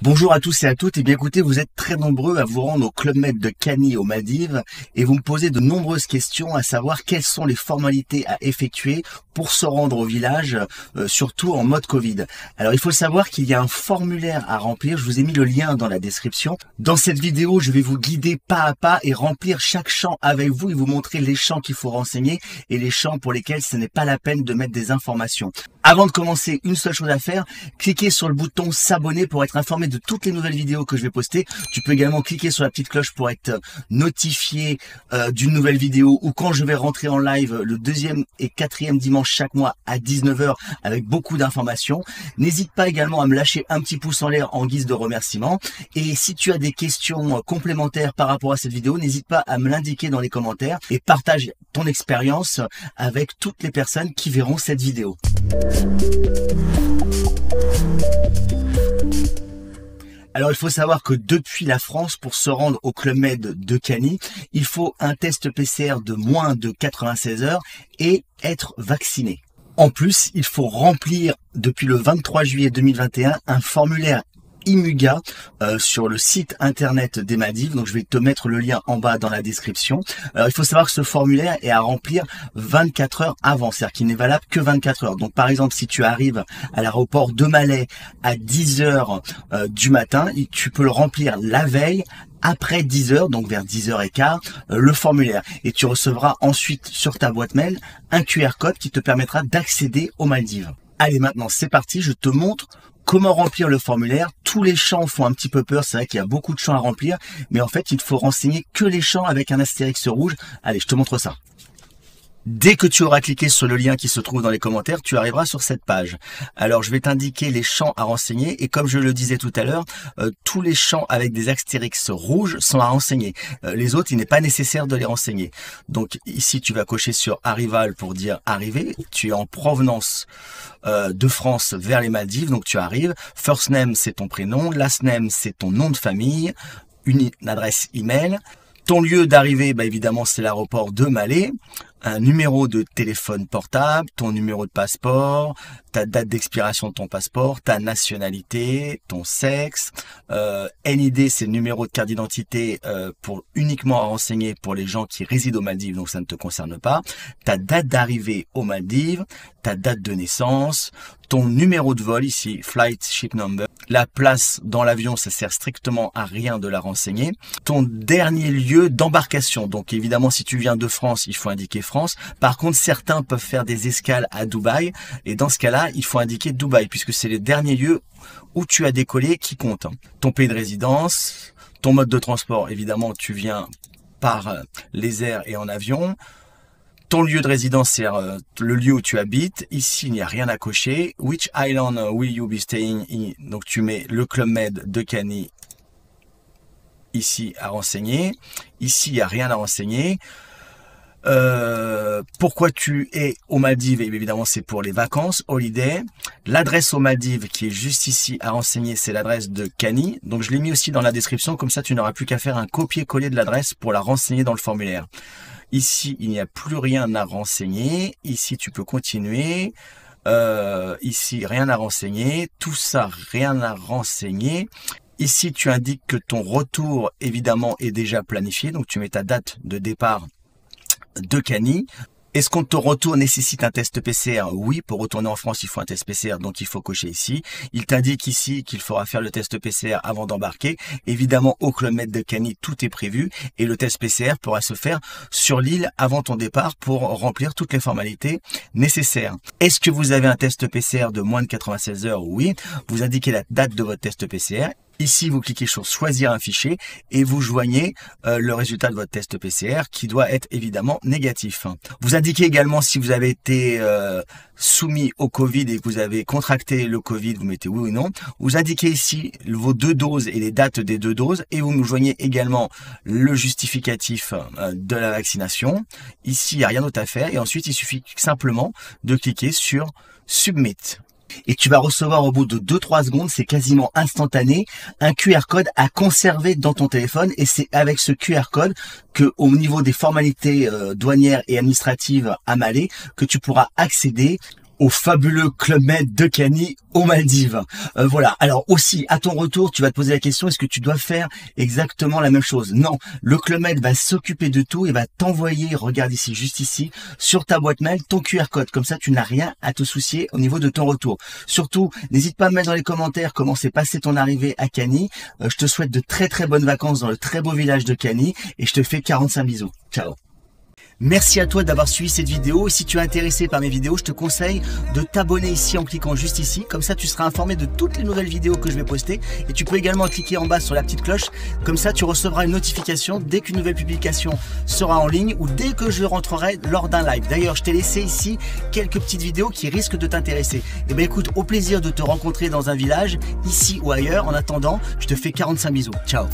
Bonjour à tous et à toutes. Et bien écoutez, vous êtes très nombreux à vous rendre au Club Med de Cani aux Maldives et vous me posez de nombreuses questions, à savoir quelles sont les formalités à effectuer pour se rendre au village, surtout en mode Covid. Alors il faut savoir qu'il y a un formulaire à remplir. Je vous ai mis le lien dans la description. Dans cette vidéo, je vais vous guider pas à pas et remplir chaque champ avec vous et vous montrer les champs qu'il faut renseigner et les champs pour lesquels ce n'est pas la peine de mettre des informations. Avant de commencer, une seule chose à faire, cliquez sur le bouton s'abonner pour être informé de toutes les nouvelles vidéos que je vais poster. Tu peux également cliquer sur la petite cloche pour être notifié d'une nouvelle vidéo ou quand je vais rentrer en live le 2e et 4e dimanche chaque mois à 19 h avec beaucoup d'informations. N'hésite pas également à me lâcher un petit pouce en l'air en guise de remerciement. Et si tu as des questions complémentaires par rapport à cette vidéo, n'hésite pas à me l'indiquer dans les commentaires et partage ton expérience avec toutes les personnes qui verront cette vidéo. Alors il faut savoir que depuis la France, pour se rendre au Club Med de Cani, il faut un test PCR de moins de 96 heures et être vacciné. En plus, il faut remplir depuis le 23 juillet 2021 un formulaire IMUGA sur le site internet des Maldives. Donc je vais te mettre le lien en bas dans la description. Alors il faut savoir que ce formulaire est à remplir 24 heures avant, c'est-à-dire qu'il n'est valable que 24 heures. Donc par exemple, si tu arrives à l'aéroport de Malais à 10 h du matin, tu peux le remplir la veille après 10 h, donc vers 10h15, le formulaire. Et tu recevras ensuite sur ta boîte mail un QR code qui te permettra d'accéder aux Maldives. Allez, maintenant c'est parti, je te montre comment remplir le formulaire. Tous les champs font un petit peu peur, c'est vrai qu'il y a beaucoup de champs à remplir, mais en fait il faut renseigner que les champs avec un astérix rouge. Allez, je te montre ça. Dès que tu auras cliqué sur le lien qui se trouve dans les commentaires, tu arriveras sur cette page. Alors, je vais t'indiquer les champs à renseigner et comme je le disais tout à l'heure, tous les champs avec des astérix rouges sont à renseigner. Les autres, il n'est pas nécessaire de les renseigner. Donc ici, tu vas cocher sur Arrival pour dire arriver. Tu es en provenance de France vers les Maldives, donc tu arrives. First name, c'est ton prénom. Last name, c'est ton nom de famille. Une adresse email. Ton lieu d'arrivée, évidemment, c'est l'aéroport de Malais. Un numéro de téléphone portable, ton numéro de passeport, ta date d'expiration de ton passeport, ta nationalité, ton sexe. NID, c'est le numéro de carte d'identité pour uniquement à renseigner pour les gens qui résident aux Maldives, donc ça ne te concerne pas. Ta date d'arrivée aux Maldives, ta date de naissance, ton numéro de vol ici, flight ship number. La place dans l'avion, ça sert strictement à rien de la renseigner. Ton dernier lieu d'embarcation, donc évidemment si tu viens de France, il faut indiquer France. Par contre, certains peuvent faire des escales à Dubaï et dans ce cas-là, il faut indiquer Dubaï puisque c'est les derniers lieux où tu as décollé qui comptent. Ton pays de résidence, ton mode de transport, évidemment tu viens par les airs et en avion. Ton lieu de résidence, c'est le lieu où tu habites. Ici, il n'y a rien à cocher. Which island will you be staying in? Donc, tu mets le Club Med de Cani ici à renseigner. Ici, il n'y a rien à renseigner. Pourquoi tu es aux Maldives? Et évidemment, c'est pour les vacances, holiday. L'adresse aux Maldives qui est juste ici à renseigner, c'est l'adresse de Cani. Donc, je l'ai mis aussi dans la description. Comme ça, tu n'auras plus qu'à faire un copier-coller de l'adresse pour la renseigner dans le formulaire. Ici, il n'y a plus rien à renseigner. Ici, tu peux continuer. Ici, rien à renseigner. Tout ça, rien à renseigner. Ici, tu indiques que ton retour, évidemment, est déjà planifié. Donc, tu mets ta date de départ de Cani. Est-ce qu'on te retour nécessite un test PCR? Oui, pour retourner en France, il faut un test PCR, donc il faut cocher ici. Il t'indique ici qu'il faudra faire le test PCR avant d'embarquer. Évidemment, au Club Med de Cani, tout est prévu et le test PCR pourra se faire sur l'île avant ton départ pour remplir toutes les formalités nécessaires. Est-ce que vous avez un test PCR de moins de 96 heures? Oui. Vous indiquez la date de votre test PCR. Ici, vous cliquez sur choisir un fichier et vous joignez le résultat de votre test PCR qui doit être évidemment négatif. Vous indiquez également si vous avez été soumis au Covid et que vous avez contracté le Covid, vous mettez oui ou non. Vous indiquez ici vos 2 doses et les dates des 2 doses et vous nous joignez également le justificatif de la vaccination. Ici, il n'y a rien d'autre à faire et ensuite, il suffit simplement de cliquer sur Submit. Et tu vas recevoir au bout de 2-3 secondes, c'est quasiment instantané, un QR code à conserver dans ton téléphone et c'est avec ce QR code que au niveau des formalités douanières et administratives à Malais que tu pourras accéder au fabuleux Club Med de Cany aux Maldives. Voilà. Alors aussi, à ton retour, tu vas te poser la question, est-ce que tu dois faire exactement la même chose? Non, le Club Med va s'occuper de tout et va t'envoyer, regarde ici, juste ici, sur ta boîte mail, ton QR code. Comme ça, tu n'as rien à te soucier au niveau de ton retour. Surtout, n'hésite pas à me mettre dans les commentaires comment s'est passé ton arrivée à Cany. Je te souhaite de très très bonnes vacances dans le très beau village de Cany et je te fais 45 bisous. Ciao. Merci à toi d'avoir suivi cette vidéo et si tu es intéressé par mes vidéos, je te conseille de t'abonner ici en cliquant juste ici. Comme ça, tu seras informé de toutes les nouvelles vidéos que je vais poster et tu peux également cliquer en bas sur la petite cloche. Comme ça, tu recevras une notification dès qu'une nouvelle publication sera en ligne ou dès que je rentrerai lors d'un live. D'ailleurs, je t'ai laissé ici quelques petites vidéos qui risquent de t'intéresser. Et bien écoute, au plaisir de te rencontrer dans un village, ici ou ailleurs. En attendant, je te fais 45 bisous. Ciao.